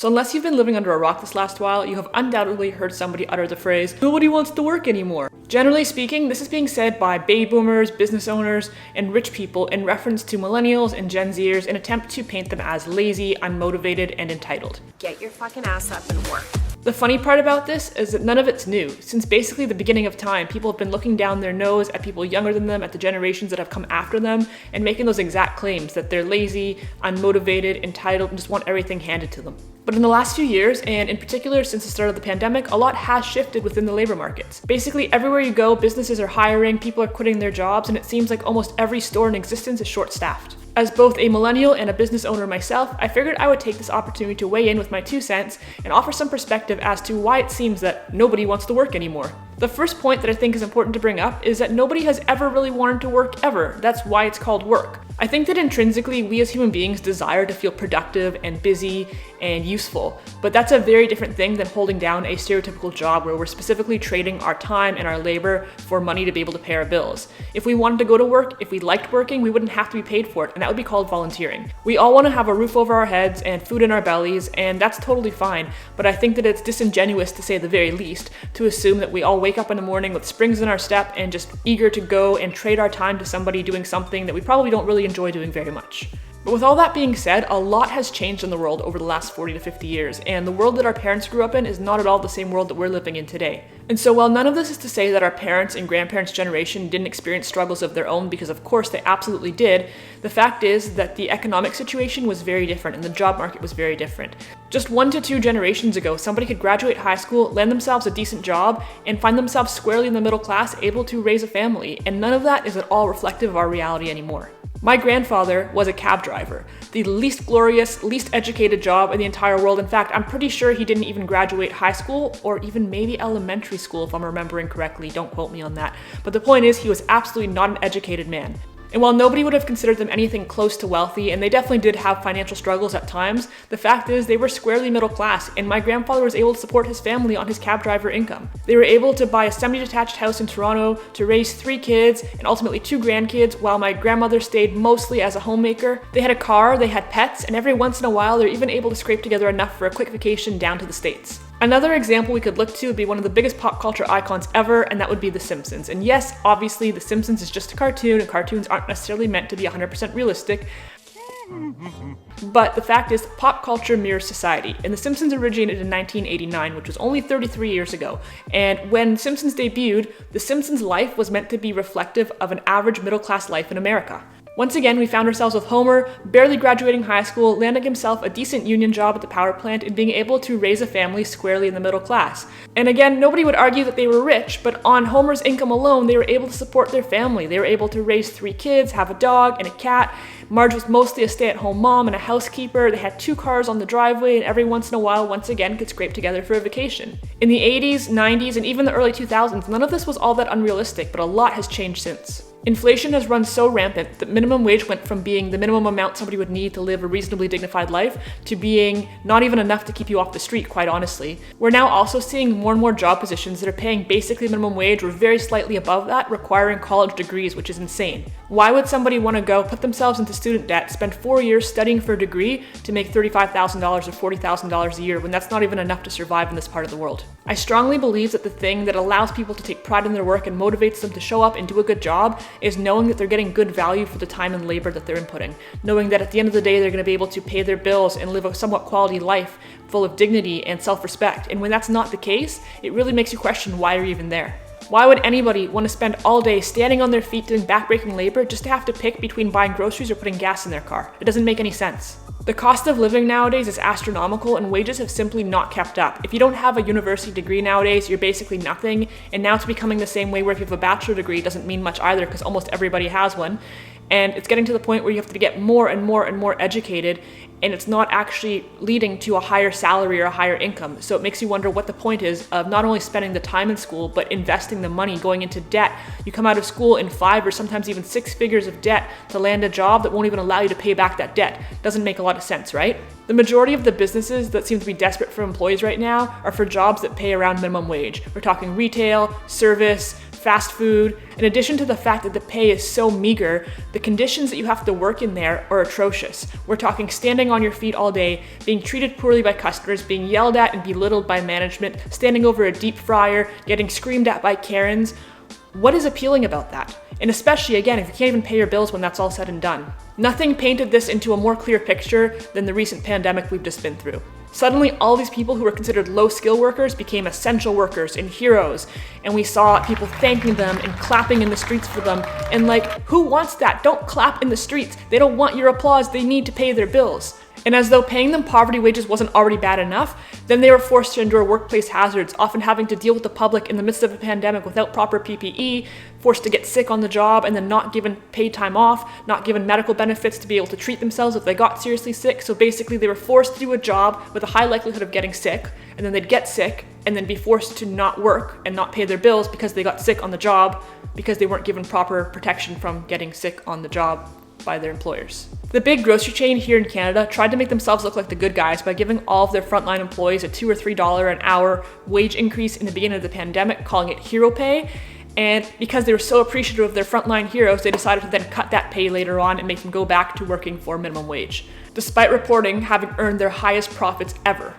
So unless you've been living under a rock this last while, you have undoubtedly heard somebody utter the phrase, "Nobody wants to work anymore." Generally speaking, this is being said by baby boomers, business owners, and rich people in reference to millennials and Gen Zers in an attempt to paint them as lazy, unmotivated, and entitled. Get your fucking ass up and work. The funny part about this is that none of it's new. Since basically the beginning of time, people have been looking down their nose at people younger than them, at the generations that have come after them, and making those exact claims that they're lazy, unmotivated, entitled, and just want everything handed to them. But in the last few years, and in particular since the start of the pandemic, a lot has shifted within the labor markets. Basically, everywhere you go, businesses are hiring, people are quitting their jobs, and it seems like almost every store in existence is short-staffed. As both a millennial and a business owner myself, I figured I would take this opportunity to weigh in with my 2 cents and offer some perspective as to why it seems that nobody wants to work anymore. The first point that I think is important to bring up is that nobody has ever really wanted to work ever. That's why it's called work. I think that intrinsically, we as human beings desire to feel productive and busy and useful, but that's a very different thing than holding down a stereotypical job where we're specifically trading our time and our labor for money to be able to pay our bills. If we wanted to go to work, if we liked working, we wouldn't have to be paid for it, and that would be called volunteering. We all want to have a roof over our heads and food in our bellies, and that's totally fine, but I think that it's disingenuous, to say the very least, to assume that we all wake up in the morning with springs in our step and just eager to go and trade our time to somebody doing something that we probably don't really enjoy doing very much. But with all that being said, a lot has changed in the world over the last 40 to 50 years, and the world that our parents grew up in is not at all the same world that we're living in today. And so while none of this is to say that our parents' and grandparents' generation didn't experience struggles of their own, because of course they absolutely did, the fact is that the economic situation was very different and the job market was very different. Just 1 to 2 generations ago, somebody could graduate high school, land themselves a decent job, and find themselves squarely in the middle class, able to raise a family, and none of that is at all reflective of our reality anymore. My grandfather was a cab driver, the least glorious, least educated job in the entire world. In fact, I'm pretty sure he didn't even graduate high school or even maybe elementary school, if I'm remembering correctly. Don't quote me on that. But the point is, he was absolutely not an educated man. And while nobody would have considered them anything close to wealthy, and they definitely did have financial struggles at times, the fact is they were squarely middle class, and my grandfather was able to support his family on his cab driver income. They were able to buy a semi-detached house in Toronto, to raise 3 kids, and ultimately 2 grandkids, while my grandmother stayed mostly as a homemaker. They had a car, they had pets, and every once in a while they were even able to scrape together enough for a quick vacation down to the States. Another example we could look to would be one of the biggest pop culture icons ever, and that would be The Simpsons. And yes, obviously, The Simpsons is just a cartoon, and cartoons aren't necessarily meant to be 100% realistic. But the fact is, pop culture mirrors society, and The Simpsons originated in 1989, which was only 33 years ago. And when Simpsons debuted, The Simpsons' life was meant to be reflective of an average middle-class life in America. Once again, we found ourselves with Homer, barely graduating high school, landing himself a decent union job at the power plant, and being able to raise a family squarely in the middle class. And again, nobody would argue that they were rich, but on Homer's income alone, they were able to support their family. They were able to raise 3 kids, have a dog and a cat. Marge was mostly a stay-at-home mom and a housekeeper. They had 2 cars on the driveway, and every once in a while, once again, could scrape together for a vacation. In the 80s, 90s, and even the early 2000s, none of this was all that unrealistic, but a lot has changed since. Inflation has run so rampant that minimum wage went from being the minimum amount somebody would need to live a reasonably dignified life to being not even enough to keep you off the street, quite honestly. We're now also seeing more and more job positions that are paying basically minimum wage or very slightly above that, requiring college degrees, which is insane. Why would somebody want to go put themselves into student debt, spend 4 years studying for a degree to make $35,000 or $40,000 a year when that's not even enough to survive in this part of the world? I strongly believe that the thing that allows people to take pride in their work and motivates them to show up and do a good job is knowing that they're getting good value for the time and labor that they're inputting. Knowing that at the end of the day, they're going to be able to pay their bills and live a somewhat quality life full of dignity and self-respect. And when that's not the case, it really makes you question why you're even there. Why would anybody want to spend all day standing on their feet doing backbreaking labor just to have to pick between buying groceries or putting gas in their car? It doesn't make any sense. The cost of living nowadays is astronomical, and wages have simply not kept up. If you don't have a university degree nowadays, you're basically nothing, and now it's becoming the same way where if you have a bachelor degree, it doesn't mean much either because almost everybody has one. And it's getting to the point where you have to get more and more and more educated, and it's not actually leading to a higher salary or a higher income. So it makes you wonder what the point is of not only spending the time in school, but investing the money, going into debt. You come out of school in 5 or sometimes even 6 figures of debt to land a job that won't even allow you to pay back that debt. Doesn't make a lot of sense, right? The majority of the businesses that seem to be desperate for employees right now are for jobs that pay around minimum wage. We're talking retail, service, fast food. In addition to the fact that the pay is so meager, the conditions that you have to work in there are atrocious. We're talking standing on your feet all day, being treated poorly by customers, being yelled at and belittled by management, standing over a deep fryer, getting screamed at by Karens. What is appealing about that? And especially, again, if you can't even pay your bills when that's all said and done. Nothing painted this into a more clear picture than the recent pandemic we've just been through. Suddenly, all these people who were considered low-skill workers became essential workers and heroes, and we saw people thanking them and clapping in the streets for them, and like, who wants that? Don't clap in the streets. They don't want your applause. They need to pay their bills. And as though paying them poverty wages wasn't already bad enough, then they were forced to endure workplace hazards, often having to deal with the public in the midst of a pandemic without proper PPE, forced to get sick on the job, and then not given paid time off, not given medical benefits to be able to treat themselves if they got seriously sick. So basically they were forced to do a job with a high likelihood of getting sick, and then they'd get sick, and then be forced to not work and not pay their bills because they got sick on the job, because they weren't given proper protection from getting sick on the job by their employers. The big grocery chain here in Canada tried to make themselves look like the good guys by giving all of their frontline employees a $2 or $3 an hour wage increase in the beginning of the pandemic, calling it hero pay. And because they were so appreciative of their frontline heroes, they decided to then cut that pay later on and make them go back to working for minimum wage, despite reporting having earned their highest profits ever.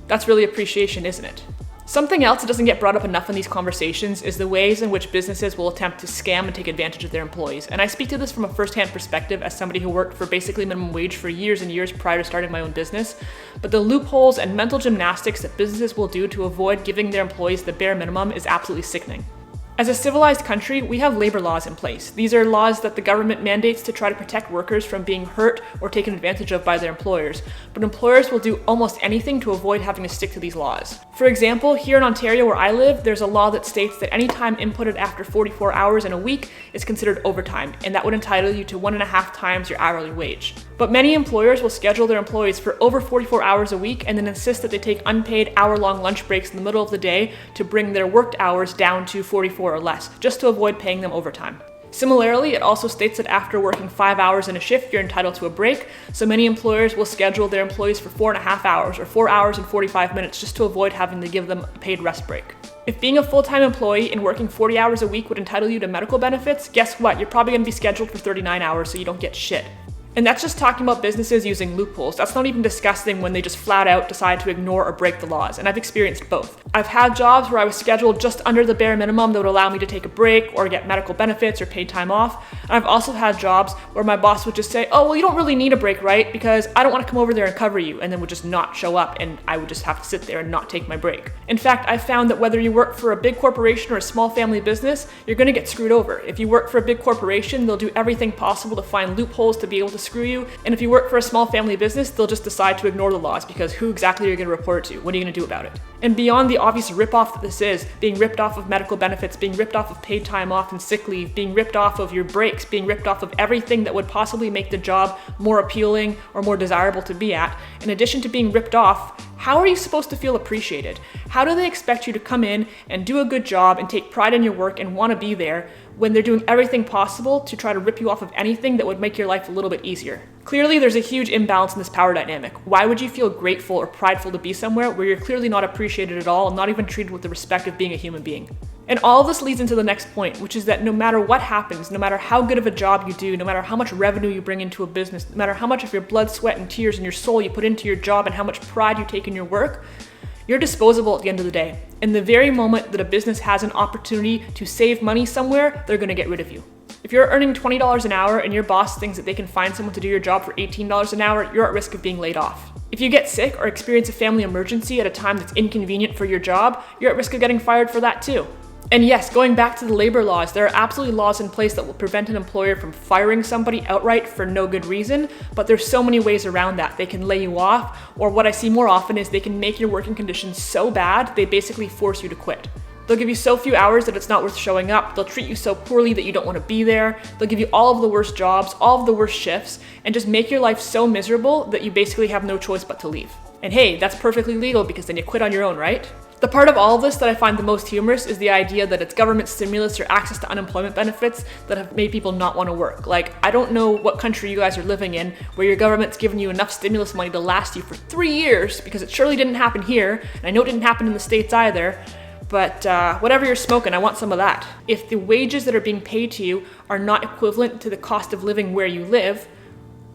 That's really appreciation, isn't it? Something else that doesn't get brought up enough in these conversations is the ways in which businesses will attempt to scam and take advantage of their employees. And I speak to this from a first-hand perspective as somebody who worked for basically minimum wage for years and years prior to starting my own business. But the loopholes and mental gymnastics that businesses will do to avoid giving their employees the bare minimum is absolutely sickening. As a civilized country, we have labor laws in place. These are laws that the government mandates to try to protect workers from being hurt or taken advantage of by their employers. But employers will do almost anything to avoid having to stick to these laws. For example, here in Ontario where I live, there's a law that states that any time inputted after 44 hours in a week is considered overtime, and that would entitle you to 1.5 times your hourly wage. But many employers will schedule their employees for over 44 hours a week and then insist that they take unpaid hour-long lunch breaks in the middle of the day to bring their worked hours down to 44 or less, just to avoid paying them overtime. Similarly, it also states that after working 5 hours in a shift, you're entitled to a break, so many employers will schedule their employees for 4.5 hours or 4 hours and 45 minutes just to avoid having to give them a paid rest break. If being a full-time employee and working 40 hours a week would entitle you to medical benefits, guess what? You're probably going to be scheduled for 39 hours so you don't get shit. And that's just talking about businesses using loopholes. That's not even discussing when they just flat out decide to ignore or break the laws, and I've experienced both. I've had jobs where I was scheduled just under the bare minimum that would allow me to take a break or get medical benefits or paid time off. And I've also had jobs where my boss would just say, oh, well, you don't really need a break, right? Because I don't want to come over there and cover you, and then would just not show up, and I would just have to sit there and not take my break. In fact, I've found that whether you work for a big corporation or a small family business, you're going to get screwed over. If you work for a big corporation, they'll do everything possible to find loopholes to be able to screw you, and if you work for a small family business, they'll just decide to ignore the laws because who exactly are you going to report it to? What are you going to do about it? And beyond the obvious ripoff that this is, being ripped off of medical benefits, being ripped off of paid time off and sick leave, being ripped off of your breaks, being ripped off of everything that would possibly make the job more appealing or more desirable to be at, in addition to being ripped off, how are you supposed to feel appreciated? How do they expect you to come in and do a good job and take pride in your work and want to be there when they're doing everything possible to try to rip you off of anything that would make your life a little bit easier? Clearly, there's a huge imbalance in this power dynamic. Why would you feel grateful or prideful to be somewhere where you're clearly not appreciated at all and not even treated with the respect of being a human being? And all of this leads into the next point, which is that no matter what happens, no matter how good of a job you do, no matter how much revenue you bring into a business, no matter how much of your blood, sweat, and tears and your soul you put into your job and how much pride you take in your work, you're disposable at the end of the day. In the very moment that a business has an opportunity to save money somewhere, they're going to get rid of you. If you're earning $20 an hour and your boss thinks that they can find someone to do your job for $18 an hour, you're at risk of being laid off. If you get sick or experience a family emergency at a time that's inconvenient for your job, you're at risk of getting fired for that too. And yes, going back to the labor laws, there are absolutely laws in place that will prevent an employer from firing somebody outright for no good reason, but there's so many ways around that. They can lay you off, or what I see more often is they can make your working conditions so bad, they basically force you to quit. They'll give you so few hours that it's not worth showing up. They'll treat you so poorly that you don't want to be there. They'll give you all of the worst jobs, all of the worst shifts, and just make your life so miserable that you basically have no choice but to leave. And hey, that's perfectly legal because then you quit on your own, right? The part of all of this that I find the most humorous is the idea that it's government stimulus or access to unemployment benefits that have made people not want to work. Like, I don't know what country you guys are living in where your government's given you enough stimulus money to last you for 3 years, because it surely didn't happen here, and I know it didn't happen in the States either. but whatever you're smoking, I want some of that. If the wages that are being paid to you are not equivalent to the cost of living where you live,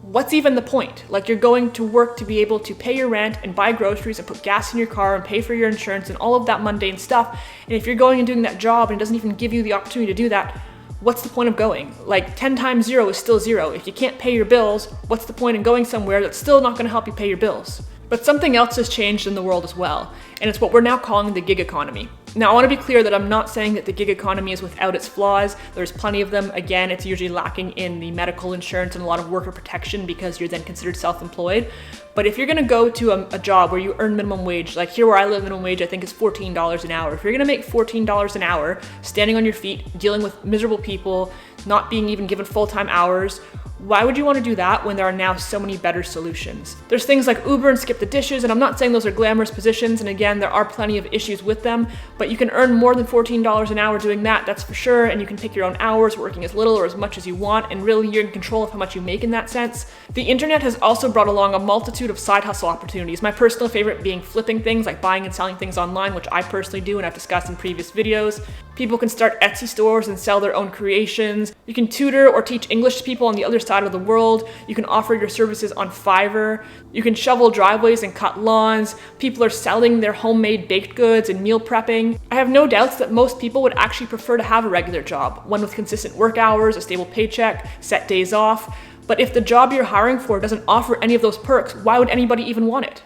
what's even the point? Like, you're going to work to be able to pay your rent and buy groceries and put gas in your car and pay for your insurance and all of that mundane stuff. And if you're going and doing that job and it doesn't even give you the opportunity to do that, what's the point of going? Like, 10 times 0 is still 0. If you can't pay your bills, what's the point in going somewhere that's still not going to help you pay your bills? But something else has changed in the world as well, and it's what we're now calling the gig economy. Now, I want to be clear that I'm not saying that the gig economy is without its flaws. There's plenty of them. Again, it's usually lacking in the medical insurance and a lot of worker protection because you're then considered self-employed. But if you're going to go to a job where you earn minimum wage, like here where I live, minimum wage I think is $14 an hour. If you're going to make $14 an hour, standing on your feet, dealing with miserable people, not being even given full-time hours, why would you want to do that when there are now so many better solutions? There's things like Uber and Skip the Dishes, and I'm not saying those are glamorous positions, and again, there are plenty of issues with them, but you can earn more than $14 an hour doing that, that's for sure, and you can pick your own hours, working as little or as much as you want, and really you're in control of how much you make in that sense. The internet has also brought along a multitude of side hustle opportunities, my personal favorite being flipping things, like buying and selling things online, which I personally do and I've discussed in previous videos. People can start Etsy stores and sell their own creations. You can tutor or teach English to people on the other side of the world. You can offer your services on Fiverr. You can shovel driveways and cut lawns. People are selling their homemade baked goods and meal prepping. I have no doubts that most people would actually prefer to have a regular job, one with consistent work hours, a stable paycheck, set days off. But if the job you're hiring for doesn't offer any of those perks, why would anybody even want it?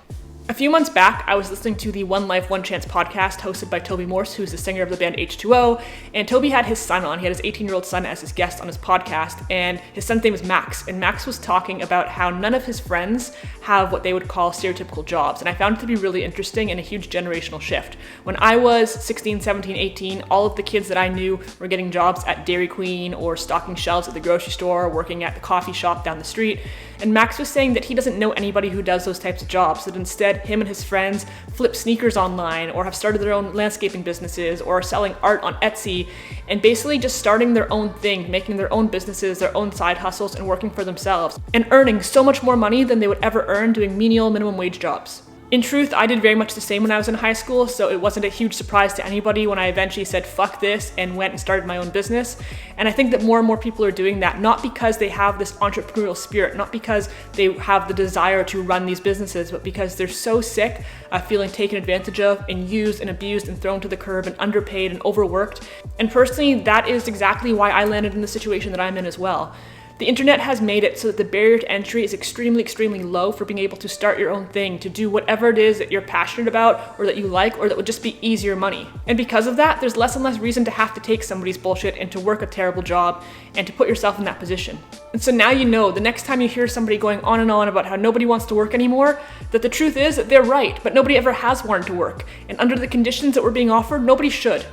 A few months back, I was listening to the One Life, One Chance podcast hosted by Toby Morse, who's the singer of the band H2O, and Toby had his son on. He had his 18-year-old son as his guest on his podcast, and his son's name is Max, and Max was talking about how none of his friends have what they would call stereotypical jobs, and I found it to be really interesting and a huge generational shift. When I was 16, 17, 18, all of the kids that I knew were getting jobs at Dairy Queen or stocking shelves at the grocery store, working at the coffee shop down the street, and Max was saying that he doesn't know anybody who does those types of jobs, that instead him and his friends flip sneakers online or have started their own landscaping businesses or are selling art on Etsy and basically just starting their own thing, making their own businesses, their own side hustles and working for themselves and earning so much more money than they would ever earn doing menial minimum wage jobs. In truth, I did very much the same when I was in high school, so it wasn't a huge surprise to anybody when I eventually said fuck this and went and started my own business. And I think that more and more people are doing that, not because they have this entrepreneurial spirit, not because they have the desire to run these businesses, but because they're so sick of feeling taken advantage of and used and abused and thrown to the curb and underpaid and overworked. And personally, that is exactly why I landed in the situation that I'm in as well. The internet has made it so that the barrier to entry is extremely, extremely low for being able to start your own thing, to do whatever it is that you're passionate about or that you like or that would just be easier money. And because of that, there's less and less reason to have to take somebody's bullshit and to work a terrible job and to put yourself in that position. And so now you know, the next time you hear somebody going on and on about how nobody wants to work anymore, that the truth is that they're right, but nobody ever has wanted to work. And under the conditions that we're being offered, nobody should.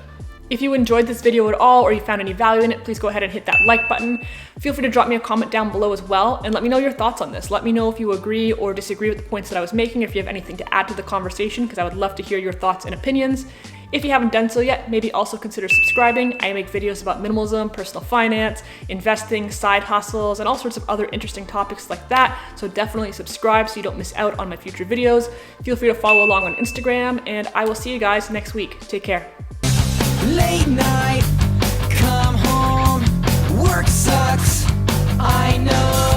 If you enjoyed this video at all or you found any value in it, please go ahead and hit that like button. Feel free to drop me a comment down below as well and let me know your thoughts on this. Let me know if you agree or disagree with the points that I was making, or if you have anything to add to the conversation, because I would love to hear your thoughts and opinions. If you haven't done so yet, maybe also consider subscribing. I make videos about minimalism, personal finance, investing, side hustles, and all sorts of other interesting topics like that. So definitely subscribe so you don't miss out on my future videos. Feel free to follow along on Instagram, and I will see you guys next week. Take care. Late night, come home, work sucks, I know.